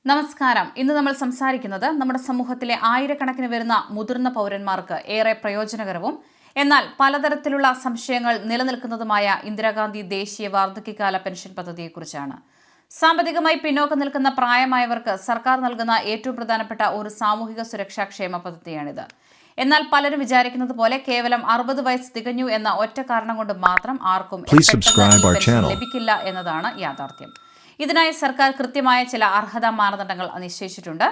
നമസ്കാരം. ഇന്ന് നമ്മൾ സംസാരിക്കുന്നത് നമ്മുടെ സമൂഹത്തിലെ ആയിരക്കണക്കിന് വരുന്ന മുതിർന്ന പൗരന്മാർക്ക് ഏറെ പ്രയോജനകരവും എന്നാൽ പലതരത്തിലുള്ള സംശയങ്ങൾ നിലനിൽക്കുന്നതുമായ ഇന്ദിരാഗാന്ധി ദേശീയ വാർദ്ധക്യകാല പെൻഷൻ പദ്ധതിയെക്കുറിച്ചാണ്. സാമ്പത്തികമായി പിന്നോക്കം നിൽക്കുന്ന പ്രായമായവർക്ക് സർക്കാർ നൽകുന്ന ഏറ്റവും പ്രധാനപ്പെട്ട ഒരു സാമൂഹിക സുരക്ഷാ ക്ഷേമ പദ്ധതിയാണിത്. എന്നാൽ പലരും വിചാരിക്കുന്നത് പോലെ കേവലം 60 വയസ്സ് തികഞ്ഞു എന്ന ഒറ്റ കാരണം കൊണ്ട് മാത്രം ആർക്കും പെൻഷൻ ലഭിക്കില്ല എന്നതാണ് യാഥാർത്ഥ്യം. ഇതിനായി സർക്കാർ കൃത്യമായ ചില അർഹതാ മാനദണ്ഡങ്ങൾ നിശ്ചയിച്ചിട്ടുണ്ട്.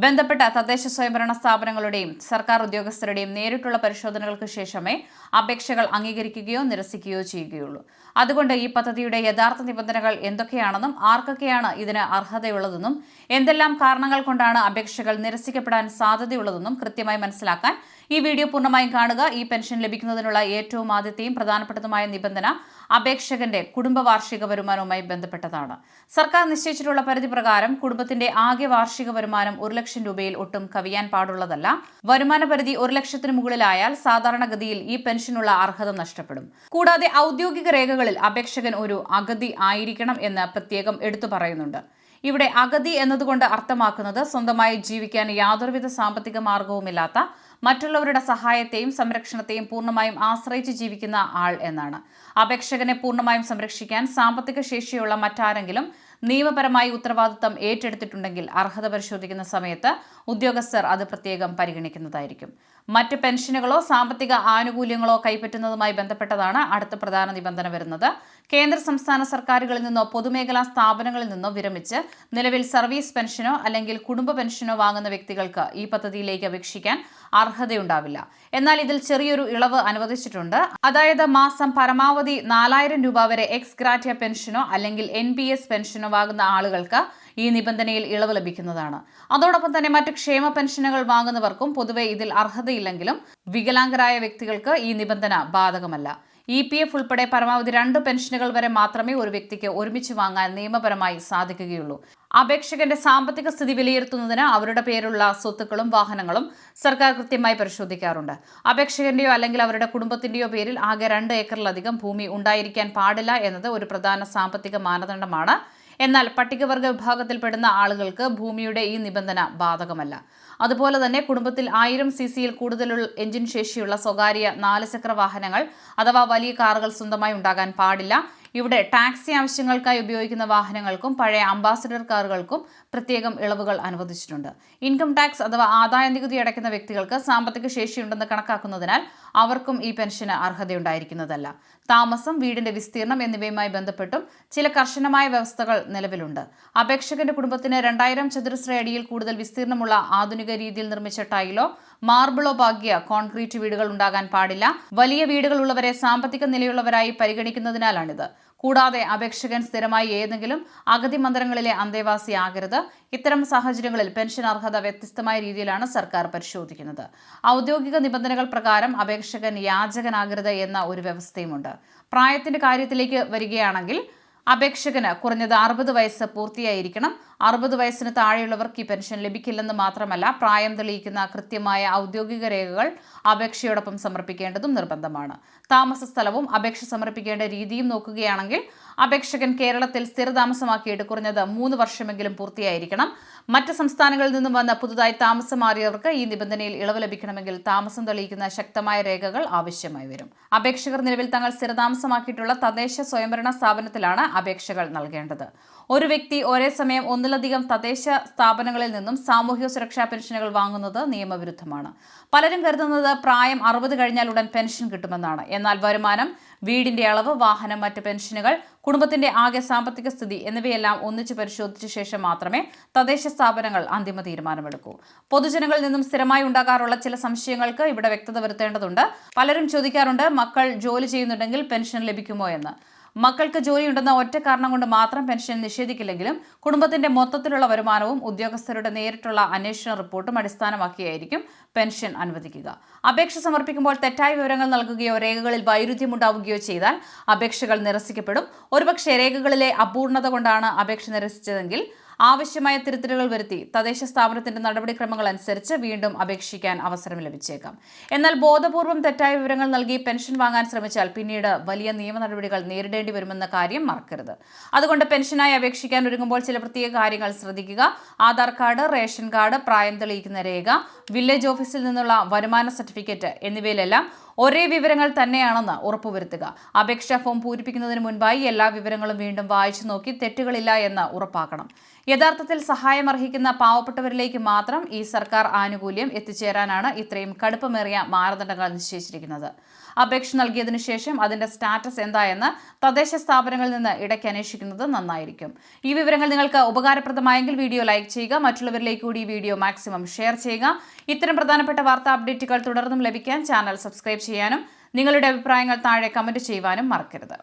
ബന്ധപ്പെട്ട തദ്ദേശ സ്വയംഭരണ സ്ഥാപനങ്ങളുടെയും സർക്കാർ ഉദ്യോഗസ്ഥരുടെയും നേരിട്ടുള്ള പരിശോധനകൾക്ക് ശേഷമേ അപേക്ഷകൾ അംഗീകരിക്കുകയോ നിരസിക്കുകയോ ചെയ്യുകയുള്ളൂ. അതുകൊണ്ട് ഈ പദ്ധതിയുടെ യഥാർത്ഥ നിബന്ധനകൾ എന്തൊക്കെയാണെന്നും ആർക്കൊക്കെയാണ് ഇതിന് അർഹതയുള്ളതെന്നും എന്തെല്ലാം കാരണങ്ങൾ കൊണ്ടാണ് അപേക്ഷകൾ നിരസിക്കപ്പെടാൻ സാധ്യതയുള്ളതെന്നും കൃത്യമായി മനസ്സിലാക്കാൻ ഈ വീഡിയോ പൂർണ്ണമായും കാണുക. ഈ പെൻഷൻ ലഭിക്കുന്നതിനുള്ള ഏറ്റവും ആദ്യത്തെയും പ്രധാനപ്പെട്ടതുമായ നിബന്ധന അപേക്ഷകന്റെ കുടുംബ വാർഷിക വരുമാനവുമായി ബന്ധപ്പെട്ടതാണ്. സർക്കാർ നിശ്ചയിച്ചിട്ടുള്ള പരിധി പ്രകാരം കുടുംബത്തിന്റെ ആകെ വാർഷിക വരുമാനം 1 ലക്ഷം രൂപയിൽ ഒട്ടും കവിയാൻ പാടുള്ളതല്ല. വരുമാന പരിധി 1 ലക്ഷത്തിന് മുകളിലായാൽ സാധാരണഗതിയിൽ ഈ പെൻഷനുള്ള അർഹത നഷ്ടപ്പെടും. കൂടാതെ ഔദ്യോഗിക രേഖകളിൽ അപേക്ഷകൻ ഒരു അഗതി ആയിരിക്കണം എന്ന് പ്രത്യേകം എടുത്തു പറയുന്നുണ്ട്. ഇവിടെ അഗതി എന്നതുകൊണ്ട് അർത്ഥമാക്കുന്നത് സ്വന്തമായി ജീവിക്കാൻ യാതൊരുവിധ സാമ്പത്തിക മാർഗവുമില്ലാത്ത, മറ്റുള്ളവരുടെ സഹായത്തെയും സംരക്ഷണത്തെയും പൂർണ്ണമായും ആശ്രയിച്ച് ജീവിക്കുന്ന ആൾ എന്നാണ്. അപേക്ഷകനെ പൂർണ്ണമായും സംരക്ഷിക്കാൻ സാമ്പത്തിക ശേഷിയുള്ള മറ്റാരെങ്കിലും നിയമപരമായി ഉത്തരവാദിത്തം ഏറ്റെടുത്തിട്ടുണ്ടെങ്കിൽ അർഹത പരിശോധിക്കുന്ന സമയത്ത് ഉദ്യോഗസ്ഥർ അത് പ്രത്യേകം പരിഗണിക്കുന്നതായിരിക്കും. മറ്റ് പെൻഷനുകളോ സാമ്പത്തിക ആനുകൂല്യങ്ങളോ കൈപ്പറ്റുന്നതുമായി ബന്ധപ്പെട്ടതാണ് അടുത്ത പ്രധാന നിബന്ധന വരുന്നത്. കേന്ദ്ര സംസ്ഥാന സർക്കാരുകളിൽ നിന്നോ പൊതുമേഖലാ സ്ഥാപനങ്ങളിൽ നിന്നോ വിരമിച്ച് നിലവിൽ സർവീസ് പെൻഷനോ അല്ലെങ്കിൽ കുടുംബ പെൻഷനോ വാങ്ങുന്ന വ്യക്തികൾക്ക് ഈ പദ്ധതിയിലേക്ക് അപേക്ഷിക്കാൻ അർഹതയുണ്ടാവില്ല. എന്നാൽ ഇതിൽ ചെറിയൊരു ഇളവ് അനുവദിച്ചിട്ടുണ്ട്. അതായത് മാസം പരമാവധി 4000 രൂപ വരെ എക്സ് ഗ്രാറ്റിയ പെൻഷനോ അല്ലെങ്കിൽ NPS പെൻഷനോ വാങ്ങുന്ന ആളുകൾക്ക് ഈ നിബന്ധനയിൽ ഇളവ് ലഭിക്കുന്നതാണ്. അതോടൊപ്പം തന്നെ മറ്റ് ക്ഷേമ പെൻഷനുകൾ വാങ്ങുന്നവർക്കും പൊതുവെ ഇതിൽ അർഹതയില്ലെങ്കിലും വികലാംഗരായ വ്യക്തികൾക്ക് ഈ നിബന്ധന ബാധകമല്ല. EPF ഉൾപ്പെടെ പരമാവധി 2 പെൻഷനുകൾ വരെ മാത്രമേ ഒരു വ്യക്തിക്ക് ഒരുമിച്ച് വാങ്ങാൻ നിയമപരമായി സാധിക്കുകയുള്ളൂ. അപേക്ഷകന്റെ സാമ്പത്തിക സ്ഥിതി വിലയിരുത്തുന്നതിന് അവരുടെ പേരുള്ള സ്വത്തുക്കളും വാഹനങ്ങളും സർക്കാർ കൃത്യമായി പരിശോധിക്കാറുണ്ട്. അപേക്ഷകന്റെയോ അല്ലെങ്കിൽ അവരുടെ കുടുംബത്തിന്റെയോ പേരിൽ ആകെ 2 ഏക്കറിലധികം ഭൂമി ഉണ്ടായിരിക്കാൻ പാടില്ല എന്നത് ഒരു പ്രധാന സാമ്പത്തിക മാനദണ്ഡമാണ്. എന്നാൽ പട്ടികവർഗ വിഭാഗത്തിൽപ്പെടുന്ന ആളുകൾക്ക് ഭൂമിയുടെ ഈ നിബന്ധന ബാധകമല്ല. അതുപോലെ തന്നെ കുടുംബത്തിൽ 1000 cc കൂടുതലുള്ള എഞ്ചിൻ ശേഷിയുള്ള സ്വകാര്യ 4 ചക്ര വാഹനങ്ങൾ അഥവാ വലിയ കാറുകൾ സ്വന്തമായി ഉണ്ടാകാൻ പാടില്ല. ഇവിടെ ടാക്സി ആവശ്യങ്ങൾക്കായി ഉപയോഗിക്കുന്ന വാഹനങ്ങൾക്കും പഴയ അംബാസഡർ കാറുകൾക്കും പ്രത്യേകം ഇളവുകൾ അനുവദിച്ചിട്ടുണ്ട്. ഇൻകം ടാക്സ് അഥവാ ആദായ നികുതി അടയ്ക്കുന്ന വ്യക്തികൾക്ക് സാമ്പത്തിക ശേഷിയുണ്ടെന്ന് കണക്കാക്കുന്നതിനാൽ അവർക്കും ഈ പെൻഷന് അർഹതയുണ്ടായിരിക്കുന്നതല്ല. താമസം, വീടിന്റെ വിസ്തീർണം എന്നിവയുമായി ബന്ധപ്പെട്ടും ചില കർശനമായ വ്യവസ്ഥകൾ നിലവിലുണ്ട്. അപേക്ഷകന്റെ കുടുംബത്തിന് 2000 ചതുരശ്ര അടിയിൽ കൂടുതൽ വിസ്തീർണമുള്ള ആധുനിക രീതിയിൽ നിർമ്മിച്ച ടൈലോ മാർബിളോ പാകിയ കോൺക്രീറ്റ് വീടുകൾ ഉണ്ടാകാൻ പാടില്ല. വലിയ വീടുകൾ ഉള്ളവരെ സാമ്പത്തിക നിലയുള്ളവരായി പരിഗണിക്കുന്നതിനാലാണിത്. കൂടാതെ അപേക്ഷകൻ സ്ഥിരമായി ഏതെങ്കിലും അഗതി മന്ദിരങ്ങളിലെ അന്തേവാസിയാകരുത്. ഇത്തരം സാഹചര്യങ്ങളിൽ പെൻഷൻ അർഹത വ്യത്യസ്തമായ രീതിയിലാണ് സർക്കാർ പരിശോധിക്കുന്നത്. ഔദ്യോഗിക നിബന്ധനകൾ പ്രകാരം അപേക്ഷകൻ യാചകനാകരുത് എന്ന ഒരു വ്യവസ്ഥയുമുണ്ട്. പ്രായത്തിന്റെ കാര്യത്തിലേക്ക് വരികയാണെങ്കിൽ അപേക്ഷകന് കുറഞ്ഞത് 60 വയസ്സ് പൂർത്തിയായിരിക്കണം. 60 വയസ്സിന് താഴെയുള്ളവർക്ക് ഈ പെൻഷൻ ലഭിക്കില്ലെന്ന് മാത്രമല്ല, പ്രായം തെളിയിക്കുന്ന കൃത്യമായ ഔദ്യോഗിക രേഖകൾ അപേക്ഷയോടൊപ്പം സമർപ്പിക്കേണ്ടതും നിർബന്ധമാണ്. താമസ സ്ഥലവും അപേക്ഷ സമർപ്പിക്കേണ്ട രീതിയും നോക്കുകയാണെങ്കിൽ അപേക്ഷകൻ കേരളത്തിൽ സ്ഥിരതാമസമാക്കിയിട്ട് കുറഞ്ഞത് 3 വർഷമെങ്കിലും പൂർത്തിയായിരിക്കണം. മറ്റ് സംസ്ഥാനങ്ങളിൽ നിന്നും വന്ന് പുതുതായി താമസം മാറിയവർക്ക് ഈ നിബന്ധനയിൽ ഇളവ് ലഭിക്കണമെങ്കിൽ താമസം തെളിയിക്കുന്ന ശക്തമായ രേഖകൾ ആവശ്യമായി വരും. അപേക്ഷകർ നിലവിൽ തങ്ങൾ സ്ഥിരതാമസമാക്കിയിട്ടുള്ള തദ്ദേശ സ്വയംഭരണ സ്ഥാപനത്തിലാണ് അപേക്ഷകൾ നൽകേണ്ടത്. ഒരു വ്യക്തി ഒരേ സമയം ഒന്നിലധികം തദ്ദേശ സ്ഥാപനങ്ങളിൽ നിന്നും സാമൂഹിക സുരക്ഷാ പെൻഷനുകൾ വാങ്ങുന്നത് നിയമവിരുദ്ധമാണ്. പലരും കരുതുന്നത് പ്രായം 60 കഴിഞ്ഞാൽ ഉടൻ പെൻഷൻ കിട്ടുമെന്നാണ്. എന്നാൽ വരുമാനം, വീടിന്റെ അളവ്, വാഹനം, മറ്റ് പെൻഷനുകൾ, കുടുംബത്തിന്റെ ആകെ സാമ്പത്തിക സ്ഥിതി എന്നിവയെല്ലാം ഒന്നിച്ച് പരിശോധിച്ച ശേഷം മാത്രമേ തദ്ദേശ സ്ഥാപനങ്ങൾ അന്തിമ തീരുമാനമെടുക്കൂ. പൊതുജനങ്ങളിൽ നിന്നും സ്ഥിരമായി ഉണ്ടാകാറുള്ള ചില സംശയങ്ങൾക്ക് ഇവിടെ വ്യക്തത വരുത്തേണ്ടതുണ്ട്. പലരും ചോദിക്കാറുണ്ട്, മക്കൾ ജോലി ചെയ്യുന്നുണ്ടെങ്കിൽ പെൻഷൻ ലഭിക്കുമോ എന്ന്. മക്കൾക്ക് ജോലിയുണ്ടെന്ന ഒറ്റ കാരണം കൊണ്ട് മാത്രം പെൻഷൻ നിഷേധിക്കില്ലെങ്കിലും കുടുംബത്തിന്റെ മൊത്തത്തിലുള്ള വരുമാനവും ഉദ്യോഗസ്ഥരുടെ നേരിട്ടുള്ള അന്വേഷണ റിപ്പോർട്ടും അടിസ്ഥാനമാക്കിയായിരിക്കും പെൻഷൻ അനുവദിക്കുക. അപേക്ഷ സമർപ്പിക്കുമ്പോൾ തെറ്റായ വിവരങ്ങൾ നൽകുകയോ രേഖകളിൽ വൈരുദ്ധ്യമുണ്ടാവുകയോ ചെയ്താൽ അപേക്ഷകൾ നിരസിക്കപ്പെടും. ഒരുപക്ഷെ രേഖകളിലെ അപൂർണത കൊണ്ടാണ് അപേക്ഷ നിരസിച്ചതെങ്കിൽ ആവശ്യമായ തിരുത്തലുകൾ വരുത്തി തദ്ദേശ സ്ഥാപനത്തിന്റെ നടപടിക്രമങ്ങൾ അനുസരിച്ച് വീണ്ടും അപേക്ഷിക്കാൻ അവസരം ലഭിച്ചേക്കാം. എന്നാൽ ബോധപൂർവം തെറ്റായ വിവരങ്ങൾ നൽകി പെൻഷൻ വാങ്ങാൻ ശ്രമിച്ചാൽ പിന്നീട് വലിയ നിയമ നടപടികൾ നേരിടേണ്ടി വരുമെന്ന കാര്യം മറക്കരുത്. അതുകൊണ്ട് പെൻഷനായി അപേക്ഷിക്കാൻ ഒരുങ്ങുമ്പോൾ ചില പ്രത്യേക കാര്യങ്ങൾ ശ്രദ്ധിക്കുക. ആധാർ കാർഡ്, റേഷൻ കാർഡ്, പ്രായം തെളിയിക്കുന്ന രേഖ, വില്ലേജ് ഓഫീസിൽ നിന്നുള്ള വരുമാന സർട്ടിഫിക്കറ്റ് എന്നിവയിലെല്ലാം ഒരേ വിവരങ്ങൾ തന്നെയാണെന്ന് ഉറപ്പുവരുത്തുക. അപേക്ഷാ ഫോം പൂരിപ്പിക്കുന്നതിന് മുൻപായി എല്ലാ വിവരങ്ങളും വീണ്ടും വായിച്ചു നോക്കി തെറ്റുകളില്ല എന്ന് ഉറപ്പാക്കണം. യഥാർത്ഥത്തിൽ സഹായം അർഹിക്കുന്ന പാവപ്പെട്ടവരിലേക്ക് മാത്രം ഈ സർക്കാർ ആനുകൂല്യം എത്തിച്ചേരാനാണ് ഇത്രയും കടുപ്പമേറിയ മാനദണ്ഡങ്ങൾ നിശ്ചയിച്ചിരിക്കുന്നത്. അപേക്ഷ നൽകിയതിനു ശേഷം അതിന്റെ സ്റ്റാറ്റസ് എന്തായെന്ന് തദ്ദേശ സ്ഥാപനങ്ങളിൽ നിന്ന് ഇടയ്ക്ക് അന്വേഷിക്കുന്നത് നന്നായിരിക്കും. ഈ വിവരങ്ങൾ നിങ്ങൾക്ക് ഉപകാരപ്രദമായെങ്കിൽ വീഡിയോ ലൈക്ക് ചെയ്യുക, മറ്റുള്ളവരിലേക്ക് കൂടി ഈ വീഡിയോ മാക്സിമം ഷെയർ ചെയ്യുക. ഇത്തരം പ്രധാനപ്പെട്ട വാർത്താ അപ്ഡേറ്റുകൾ തുടർന്നും ലഭിക്കാൻ ചാനൽ സബ്സ്ക്രൈബ് ചെയ്യാനും നിങ്ങളുടെ അഭിപ്രായങ്ങൾ താഴെ കമന്റ് ചെയ്യുവാനും മറക്കരുത്.